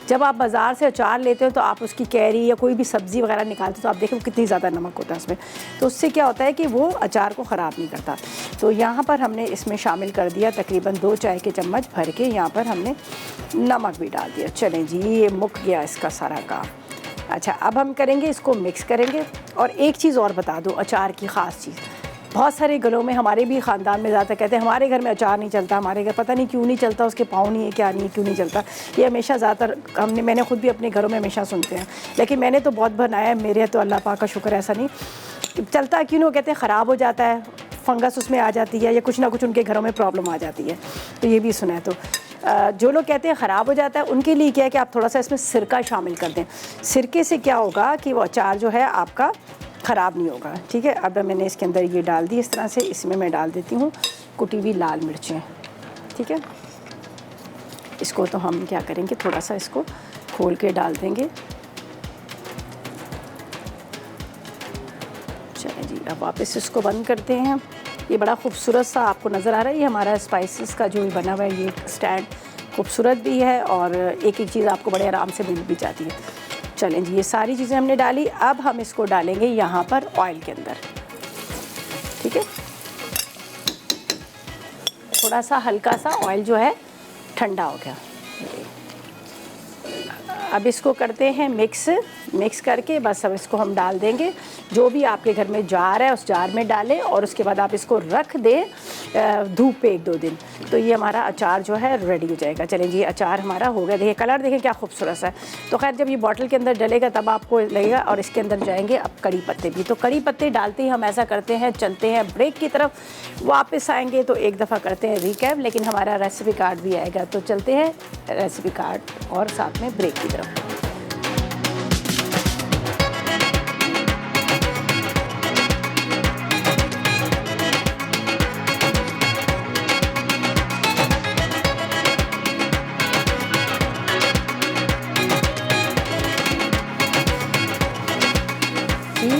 जब आप बाज़ार से अचार लेते हो तो आप उसकी कैरी या कोई भी सब्ज़ी वगैरह निकालते हो तो आप देखें कितनी ज़्यादा नमक होता है उसमें, तो उससे क्या होता है कि वो अचार को ख़राब नहीं करता। तो यहाँ पर हमने इसमें शामिल कर दिया तकरीबन 2 चाय के चम्मच भर के, यहाँ पर हमने नमक भी डाल दिया। चलें जी, ये मुक गया इसका सारा काम। अच्छा, अब हम करेंगे, इसको मिक्स करेंगे। और एक चीज़ और बता दूँ, अचार की ख़ास चीज़, बहुत सारे घरों में, हमारे भी ख़ानदान में ज़्यादा कहते हैं हमारे घर में अचार नहीं चलता, हमारे घर पता नहीं क्यों नहीं चलता, उसके पाँव नहीं है, क्या नहीं है, क्यों नहीं चलता। ये हमेशा ज़्यादातर मैंने खुद भी अपने घरों में हमेशा सुनते हैं, लेकिन मैंने तो बहुत बनाया है, मेरे तो अल्लाह पाक का शुक्र ऐसा नहीं चलता। क्यों नहीं, कहते हैं ख़राब हो जाता है, फंगस उसमें आ जाती है, या कुछ ना कुछ उनके घरों में प्रॉब्लम आ जाती है, तो ये भी सुना है। तो जो लोग कहते हैं ख़राब हो जाता है, उनके लिए क्या है कि आप थोड़ा सा इसमें सिरका शामिल कर दें। सिरके से क्या होगा कि वो अचार जो है आपका ख़राब नहीं होगा, ठीक है। अब मैंने इसके अंदर ये डाल दी इस तरह से। इसमें मैं डाल देती हूँ कुटी हुई लाल मिर्चें, ठीक है। इसको तो हम क्या करेंगे, थोड़ा सा इसको खोल के डाल देंगे। चलिए जी, अब वापस इसको बंद करते हैं। ये बड़ा खूबसूरत सा आपको नज़र आ रहा है, ये हमारा स्पाइसेस का जो बना हुआ है ये स्टैंड खूबसूरत भी है और एक एक चीज़ आपको बड़े आराम से मिल भी जाती है। चलें जी, ये सारी चीज़ें हमने डाली। अब हम इसको डालेंगे यहाँ पर ऑयल के अंदर, ठीक है। थोड़ा सा हल्का सा ऑयल जो है ठंडा हो गया। अब इसको करते हैं मिक्स करके बस अब इसको हम डाल देंगे। जो भी आपके घर में जार है उस जार में डालें और उसके बाद आप इसको रख दें धूप पे 1-2 दिन, तो ये हमारा अचार जो है रेडी हो जाएगा। चलें जी, अचार हमारा हो गया। देखिए कलर देखें क्या खूबसूरत है। तो खैर जब ये बॉटल के अंदर डलेगा तब आपको लगेगा। और इसके अंदर जाएंगे अब कड़ी पत्ते भी। तो कड़ी पत्ते डालते ही हम ऐसा करते हैं, चलते हैं ब्रेक की तरफ, वापस आएंगे तो एक दफ़ा करते हैं रिकैप, लेकिन हमारा रेसिपी कार्ड भी आएगा। तो चलते हैं रेसिपी कार्ड और साथ में ब्रेक की तरफ।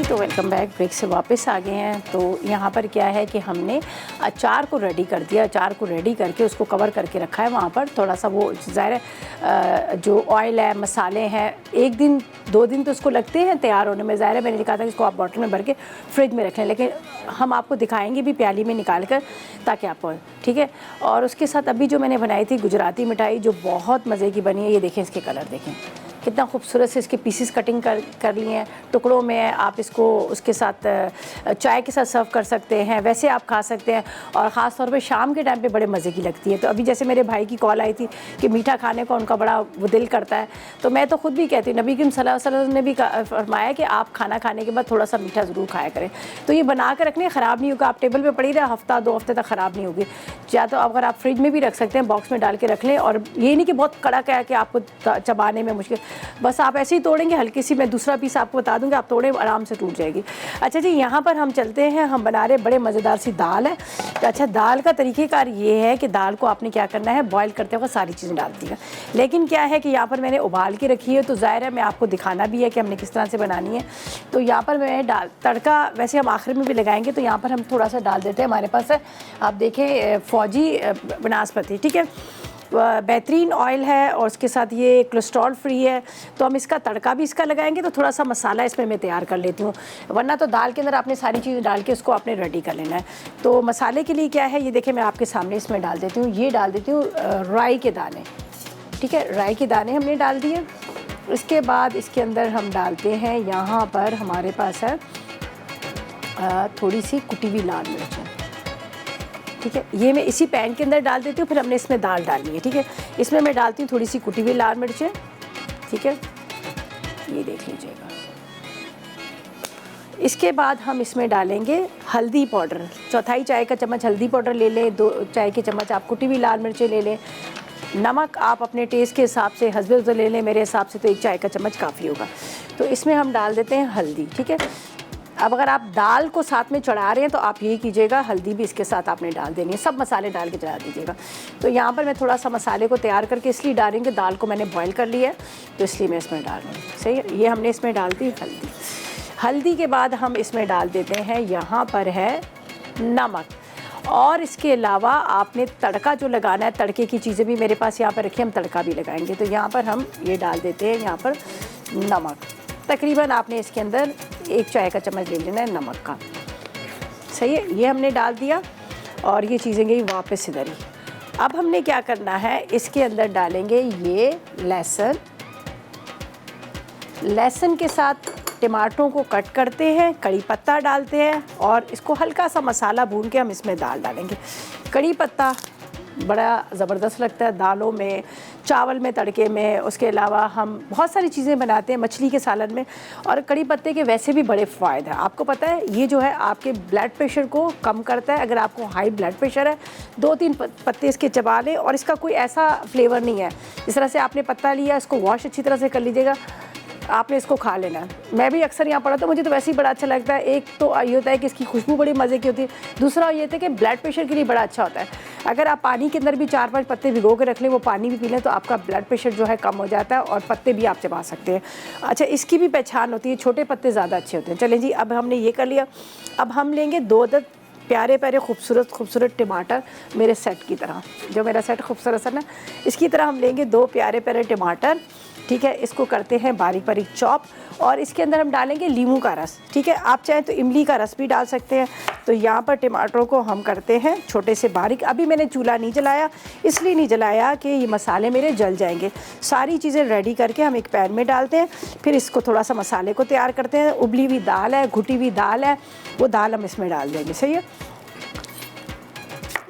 तो वेलकम बैक, ब्रेक से वापस आ गए हैं। तो यहाँ पर क्या है कि हमने अचार को रेडी कर दिया। अचार को रेडी करके उसको कवर करके रखा है वहाँ पर। थोड़ा सा वो ज़ाहिर जो ऑयल है, मसाले हैं, 1 दिन 2 दिन तो उसको लगते हैं तैयार होने में। ज़ाहिर है मैंने कहा था कि इसको आप बॉटल में भर के फ्रिज में रख लें, लेकिन हम आपको दिखाएंगे भी प्याली में निकाल कर, ताकि आपको, ठीक है। और उसके साथ अभी जो मैंने बनाई थी गुजराती मिठाई, जो बहुत मज़े की बनी है। ये देखें, इसके कलर देखें कितना खूबसूरत से इसके पीसेस कटिंग कर लिए हैं, टुकड़ों में। आप इसको उसके साथ चाय के साथ सर्व कर सकते हैं, वैसे आप खा सकते हैं। और ख़ास तौर पे शाम के टाइम पे बड़े मज़े की लगती है। तो अभी जैसे मेरे भाई की कॉल आई थी कि मीठा खाने का उनका बड़ा वो दिल करता है, तो मैं तो ख़ुद भी कहती हूँ, नबी करीम सल्लल्लाहु अलैहि वसल्लम ने भी फरमाया कि आप खाना खाने के बाद थोड़ा सा मीठा ज़रूर खाया करें। तो ये बना कर रखने, ख़राब नहीं होगा। आप टेबल पर पड़ी रहे, हफ्ता 2 हफ्ते तक ख़राब नहीं होगी। या तो अगर आप फ्रिज में भी रख सकते हैं, बॉक्स में डाल के रख लें। और ये नहीं कि बहुत कड़क है कि आपको चबाने में मुश्किल, बस आप ऐसे ही तोड़ेंगे हल्की सी। मैं दूसरा पीस आपको बता दूंगी, आप तोड़े आराम से टूट जाएगी। अच्छा जी, यहाँ पर हम चलते हैं। हम बना रहे बड़े मज़ेदार सी दाल है। तो अच्छा, दाल का तरीक़ेकार ये है कि दाल को आपने क्या करना है, बॉयल करते वक्त सारी चीज़ें डाल दी है। लेकिन क्या है कि यहाँ पर मैंने उबाल के रखी है, तो ज़ाहिर है मैं आपको दिखाना भी है कि हमने किस तरह से बनानी है। तो यहाँ पर मैं तड़का वैसे हम आखिर में भी लगाएंगे, तो यहाँ पर हम थोड़ा सा डाल देते हैं। हमारे पास है, आप देखें, फौजी बनास्पति, ठीक है, बेहतरीन ऑयल है और उसके साथ ये कोलेस्ट्रॉल फ्री है। तो हम इसका तड़का भी इसका लगाएंगे। तो थोड़ा सा मसाला इसमें मैं तैयार कर लेती हूँ, वरना तो दाल के अंदर आपने सारी चीज़ें डाल के उसको आपने रेडी कर लेना है। तो मसाले के लिए क्या है, ये देखिए मैं आपके सामने इसमें डाल देती हूँ। ये डाल देती हूँ राई के दाने, ठीक है, राई के दाने हमने डाल दिए। इसके बाद इसके अंदर हम डालते हैं, यहाँ पर हमारे पास है थोड़ी सी कुटी हुई लाल मिर्च, ठीक है। ये मैं इसी पैन के अंदर डाल देती हूँ, फिर हमने इसमें दाल डालनी है, ठीक है। इसमें मैं डालती हूँ थोड़ी सी कुटी हुई लाल मिर्चें, ठीक है, ये देख लीजिएगा। इसके बाद हम इसमें डालेंगे हल्दी पाउडर, 1/4 चाय का चम्मच हल्दी पाउडर ले लें, 2 चाय के चम्मच आप कुटी हुई लाल मिर्चें ले लें। नमक आप अपने टेस्ट के हिसाब से हस्बे ले लें, मेरे हिसाब से तो 1 चाय का चम्मच काफ़ी होगा। तो इसमें हम डाल देते हैं हल्दी, ठीक है। अब अगर आप दाल को साथ में चढ़ा रहे हैं तो आप यही कीजिएगा, हल्दी भी इसके साथ आपने डाल देनी है, सब मसाले डाल के चढ़ा दीजिएगा। तो यहाँ पर मैं थोड़ा सा मसाले को तैयार करके इसलिए डाल रही हूँ कि दाल को मैंने बॉईल कर लिया है, तो इसलिए मैं इसमें डाल रही हूँ। सही है, ये हमने इसमें डाल दी हल्दी। हल्दी के बाद हम इसमें डाल देते हैं, यहाँ पर है नमक। और इसके अलावा आपने तड़का जो लगाना है, तड़के की चीज़ें भी मेरे पास यहाँ पर रखी, हम तड़का भी लगाएंगे। तो यहाँ पर हम ये डाल देते हैं, यहाँ पर नमक तकरीबन आपने इसके अंदर 1 चाय का चम्मच ले लेना है नमक का। सही है, ये हमने डाल दिया और ये चीज़ें गई वापस इधर ही। अब हमने क्या करना है, इसके अंदर डालेंगे ये लहसुन। लहसुन के साथ टमाटरों को कट करते हैं, कड़ी पत्ता डालते हैं और इसको हल्का सा मसाला भून के हम इसमें दाल डालेंगे। कड़ी पत्ता बड़ा ज़बरदस्त लगता है दालों में, चावल में, तड़के में। उसके अलावा हम बहुत सारी चीज़ें बनाते हैं, मछली के सालन में। और कड़ी पत्ते के वैसे भी बड़े फ़ायदे हैं। आपको पता है ये जो है आपके ब्लड प्रेशर को कम करता है। अगर आपको हाई ब्लड प्रेशर है, 2-3 पत्ते इसके चबा लें। और इसका कोई ऐसा फ्लेवर नहीं है, इस तरह से आपने पत्ता लिया, इसको वॉश अच्छी तरह से कर लीजिएगा, आपने इसको खा लेना है। मैं भी अक्सर यहाँ पढ़ा तो मुझे तो वैसे ही बड़ा अच्छा लगता है। एक तो ये होता है कि इसकी खुशबू बड़ी मज़े की होती है, दूसरा ये था कि ब्लड प्रेशर के लिए बड़ा अच्छा होता है। अगर आप पानी के अंदर भी 4-5 पत्ते भिगो के रख लें, वो पानी भी पी लें, तो आपका ब्लड प्रेशर जो है कम हो जाता है और पत्ते भी आप चबा सकते हैं। अच्छा, इसकी भी पहचान होती है, छोटे पत्ते ज़्यादा अच्छे होते हैं। चलें जी, अब हमने ये कर लिया। अब हम लेंगे 2 अदद प्यारे प्यारे खूबसूरत टमाटर, मेरे सेट की तरह, जो मेरा सेट खूबसूरत है ना, इसकी तरह हम लेंगे 2 प्यारे प्यारे टमाटर। ठीक है, इसको करते हैं बारीक बारीक चॉप और इसके अंदर हम डालेंगे लीमू का रस। ठीक है, आप चाहें तो इमली का रस भी डाल सकते हैं। तो यहाँ पर टमाटरों को हम करते हैं छोटे से बारीक। अभी मैंने चूल्हा नहीं जलाया, इसलिए नहीं जलाया कि ये मसाले मेरे जल जाएंगे। सारी चीज़ें रेडी करके हम एक पैन में डालते हैं, फिर इसको थोड़ा सा मसाले को तैयार करते हैं। उबली हुई दाल है, घुटी हुई दाल है, वो दाल हम इसमें डाल देंगे। सही है,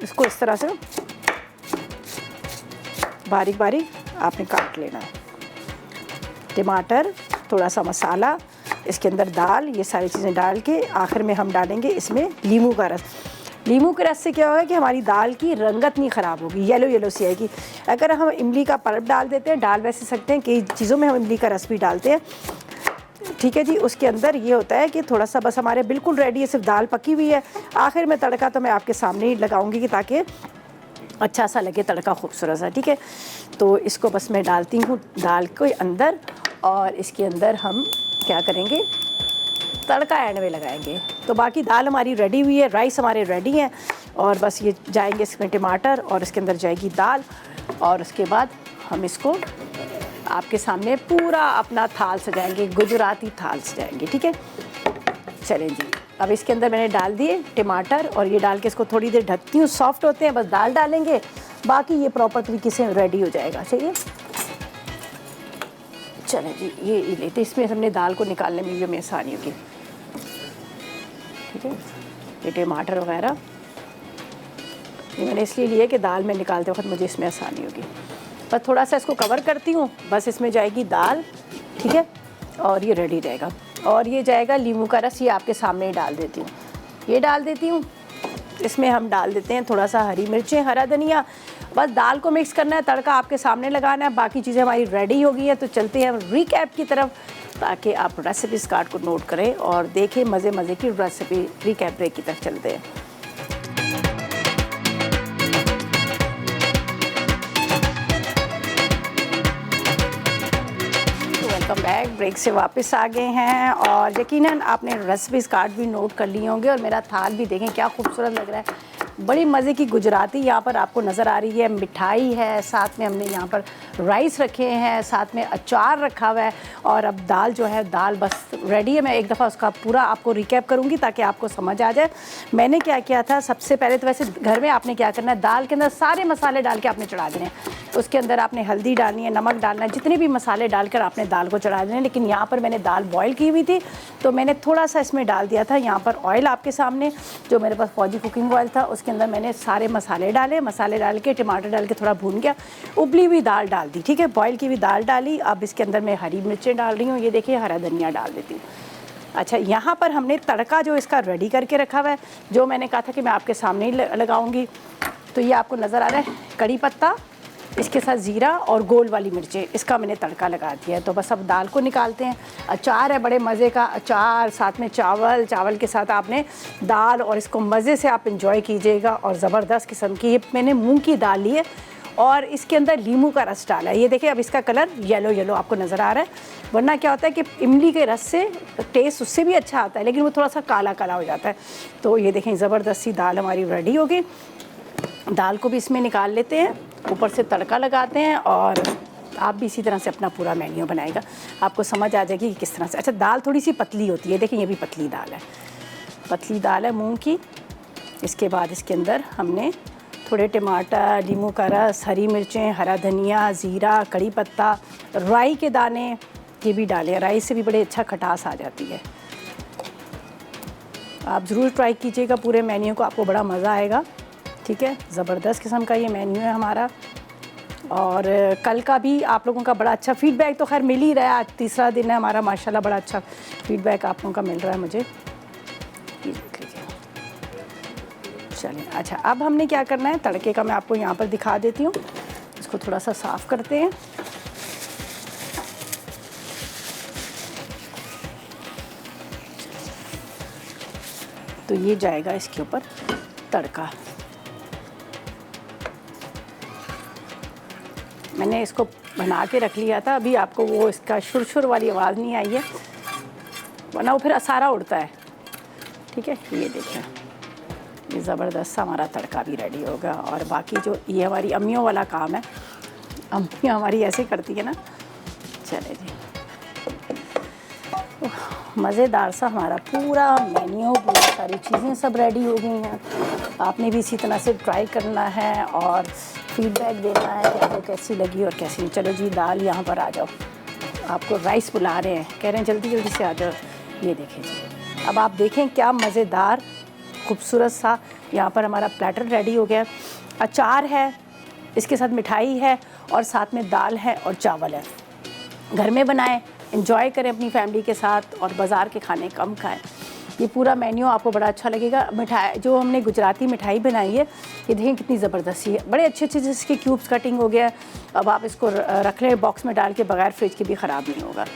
इसको इस तरह से बारीक बारीक आपने काट लेना है। टमाटर, थोड़ा सा मसाला, इसके अंदर दाल, ये सारी चीज़ें डाल के आखिर में हम डालेंगे इसमें लीमू का रस। लीमू के रस से क्या होगा कि हमारी दाल की रंगत नहीं ख़राब होगी, येलो येलो सी आएगी। अगर हम इमली का पल्प डाल देते हैं, डाल वैसे सकते हैं, कई चीज़ों में हम इमली का रस भी डालते हैं। ठीक है जी, उसके अंदर ये होता है कि थोड़ा सा बस हमारे बिल्कुल रेडी है, सिर्फ दाल पकी हुई है। आखिर में तड़का तो मैं आपके सामने ही लगाऊंगी कि ताकि अच्छा सा लगे, तड़का खूबसूरत सा। ठीक है, तो इसको बस मैं डालती हूँ दाल के अंदर और इसके अंदर हम क्या करेंगे, तड़का एंड में लगाएंगे। तो बाकी दाल हमारी रेडी हुई है, राइस हमारे रेडी हैं और बस ये जाएंगे इसमें टमाटर और इसके अंदर जाएगी दाल और उसके बाद हम इसको आपके सामने पूरा अपना थाल सजाएंगे, गुजराती थाल सजाएंगे। ठीक है, चलें जी, अब इसके अंदर मैंने डाल दिए टमाटर और ये डाल के इसको थोड़ी देर ढकती हूँ। सॉफ्ट होते हैं, बस दाल डालेंगे, बाकी ये प्रॉपर तरीके से रेडी हो जाएगा। चाहिए, चलें जी, ये लेते, इसमें हमने दाल को निकालने में भी हमें आसानी होगी। ठीक है, ये टमाटर वगैरह ये मैंने इसलिए लिया कि दाल में निकालते वक्त मुझे इसमें आसानी होगी। बस थोड़ा सा इसको कवर करती हूँ, बस इसमें जाएगी दाल। ठीक है, और ये रेडी रहेगा और ये जाएगा लीमू का रस, ये आपके सामने ही डाल देती हूँ। ये डाल देती हूँ, इसमें हम डाल देते हैं थोड़ा सा हरी मिर्चें, हरा धनिया। बस दाल को मिक्स करना है, तड़का आपके सामने लगाना है, बाकी चीज़ें हमारी रेडी हो गई हैं। तो चलते हैं रिकैप की तरफ ताकि आप रेसिपीज़ कार्ड को नोट करें और देखें मज़े मज़े की रेसिपी। रिकैप ब्रेक की तरफ चलते हैं। वेलकम बैक, ब्रेक से वापस आ गए हैं और यकीनन आपने रेसिपीज़ कार्ड भी नोट कर लिए होंगे और मेरा थाल भी देखें क्या खूबसूरत लग रहा है। बड़ी मज़े की गुजराती यहाँ पर आपको नज़र आ रही है, मिठाई है, साथ में हमने यहाँ पर राइस रखे हैं, साथ में अचार रखा हुआ है और अब दाल जो है, दाल बस रेडी है। मैं एक दफ़ा उसका पूरा आपको रिकैप करूँगी ताकि आपको समझ आ जाए मैंने क्या किया था। सबसे पहले तो वैसे घर में आपने क्या करना है, दाल के अंदर सारे मसाले डाल के आपने चढ़ा देने हैं। उसके अंदर आपने हल्दी डालनी है, नमक डालना है, जितने भी मसाले डालकर आपने दाल को चढ़ा देने हैं। लेकिन यहाँ पर मैंने दाल बॉयल की हुई थी तो मैंने थोड़ा सा इसमें डाल दिया था यहाँ पर ऑयल आपके सामने, जो मेरे पास फौजी कुकिंग ऑयल था। उसके अंदर मैंने सारे मसाले डाले, मसाले डाल के टमाटर डाल के थोड़ा भून गया, उबली हुई दाल डाल दी। ठीक है, बॉयल की हुई दाल डाली। अब इसके अंदर मैं हरी मिर्चें डाल रही हूँ, ये देखिए हरा धनिया डाल देती हूँ। अच्छा, यहाँ पर हमने तड़का जो इसका रेडी करके रखा हुआ है, जो मैंने कहा था कि मैं आपके सामने ही लगाऊंगी। तो ये आपको नज़र आ रहा है, कड़ी पत्ता, इसके साथ ज़ीरा और गोल वाली मिर्चें, इसका मैंने तड़का लगा दिया है। तो बस अब दाल को निकालते हैं। अचार है, बड़े मज़े का अचार, साथ में चावल, चावल के साथ आपने दाल और इसको मज़े से आप इंजॉय कीजिएगा। और ज़बरदस्त किस्म की ये मैंने मूंग की दाल ली है और इसके अंदर लीमू का रस डाला है। ये देखिए, अब इसका कलर येलो येलो आपको नज़र आ रहा है। वरना क्या होता है कि इमली के रस से टेस्ट उससे भी अच्छा आता है, लेकिन वो थोड़ा सा काला काला हो जाता है। तो ये देखें, ज़बरदस्त सी दाल हमारी रेडी हो गई। दाल को भी इसमें निकाल लेते हैं, ऊपर से तड़का लगाते हैं और आप भी इसी तरह से अपना पूरा मेन्यू बनाएगा, आपको समझ आ जाएगी कि किस तरह से। अच्छा, दाल थोड़ी सी पतली होती है, देखिए ये भी पतली दाल है, पतली दाल है मूंग की। इसके बाद इसके अंदर हमने थोड़े टमाटर, लीमू का रस, हरी मिर्चें, हरा धनिया, ज़ीरा, कड़ी पत्ता, राई के दाने ये भी डालें। राई से भी बड़े अच्छा खटास आ जाती है। आप ज़रूर ट्राई कीजिएगा पूरे मेन्यू को, आपको बड़ा मज़ा आएगा। ठीक है, ज़बरदस्त किस्म का ये मेन्यू है हमारा। और कल का भी आप लोगों का बड़ा अच्छा फ़ीडबैक तो खैर मिल ही रहा है। आज तीसरा दिन है हमारा, माशाल्लाह बड़ा अच्छा फ़ीडबैक आप लोगों का मिल रहा है मुझे। देख लीजिए, चलिए। अच्छा, अब हमने क्या करना है, तड़के का मैं आपको यहाँ पर दिखा देती हूँ। इसको थोड़ा सा साफ़ करते हैं। तो ये जाएगा इसके ऊपर तड़का। मैंने इसको बना के रख लिया था, अभी आपको वो इसका शुर वाली आवाज़ नहीं आई है, वरना वो फिर सारा उड़ता है। ठीक है, ये देखें, ये ज़बरदस्त सा हमारा तड़का भी रेडी होगा। और बाकी जो ये हमारी अम्मियों वाला काम है, अम्मियाँ हमारी ऐसे करती है ना। चले जी, मज़ेदार सा हमारा पूरा मेन्यू, पूरी सारी चीज़ें सब रेडी हो गई हैं। आपने भी इसी तरह से ट्राई करना है और फीडबैक देना है कि आपको कैसी लगी और कैसी नहीं। चलो जी, दाल यहाँ पर आ जाओ, आपको राइस बुला रहे हैं, कह रहे हैं जल्दी जल्दी से आ जाओ। ये देखें जी, अब आप देखें क्या मज़ेदार खूबसूरत सा यहाँ पर हमारा प्लेटर रेडी हो गया। अचार है, इसके साथ मिठाई है और साथ में दाल है और चावल है। घर में बनाएं, एंजॉय करें अपनी फैमिली के साथ और बाज़ार के खाने कम खाएं। ये पूरा मेन्यू आपको बड़ा अच्छा लगेगा। मिठाई जो हमने गुजराती मिठाई बनाई है, ये देखें कितनी ज़बरदस्त है, बड़े अच्छे अच्छे इसके क्यूब्स कटिंग हो गया। अब आप इसको रख लें बॉक्स में डाल के, बगैर फ्रिज के भी ख़राब नहीं होगा।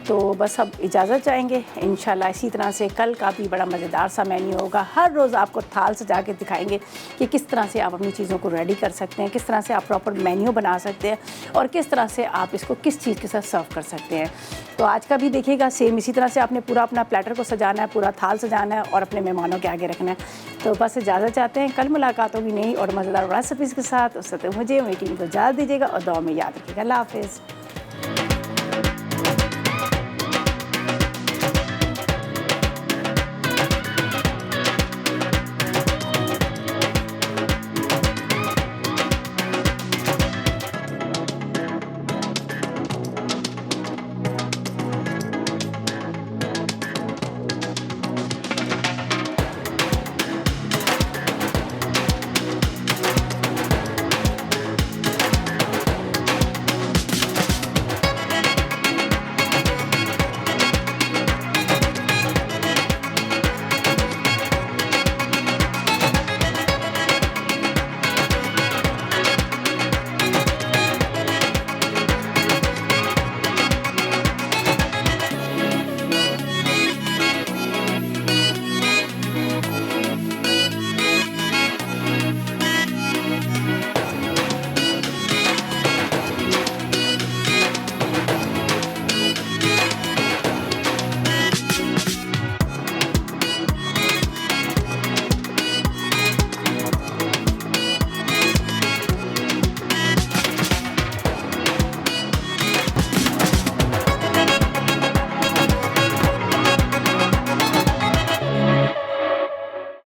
तो बस अब इजाज़त चाहेंगे, इंशाल्लाह इसी तरह से कल का भी बड़ा मज़ेदार सा मेन्यू होगा। हर रोज़ आपको थाल सजा के दिखाएंगे कि किस तरह से आप अपनी चीज़ों को रेडी कर सकते हैं, किस तरह से आप प्रॉपर मेन्यू बना सकते हैं और किस तरह से आप इसको किस चीज़ के साथ सर्व कर सकते हैं। तो आज का भी देखिएगा, सेम इसी तरह से आपने पूरा अपना प्लेटर को सजाना है, पूरा थाल सजाना है और अपने मेहमानों के आगे रखना है। तो बस इजाज़त चाहते हैं, कल मुलाकात होगी नई और मज़ेदार रेसिपीज़ के साथ। उससे मुझे मीटिंग को इजाज़त दीजिएगा और दुआ में याद रखिएगा। अल्लाह हाफ़िज़।